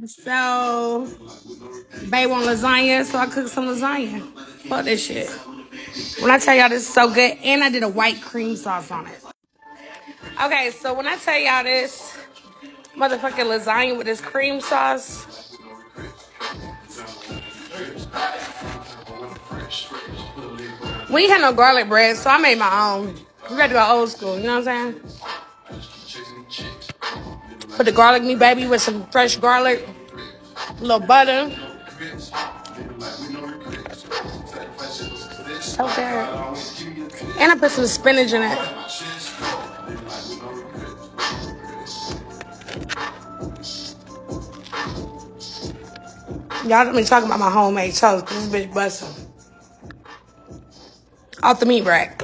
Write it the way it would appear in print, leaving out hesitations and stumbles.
So, babe want lasagna, so I cooked some lasagna. Fuck this shit. When I tell y'all this is so good, and I did a white cream sauce on it. Okay, so when I tell y'all this motherfucking lasagna with this cream sauce, we ain't had no garlic bread, so I made my own. We got to go old school, you know what I'm saying? Put the garlic meat, baby, with some fresh garlic, a little butter. So good. And I put some spinach in it. Y'all don't be talking about my homemade toast, because this bitch busting. Off the meat rack.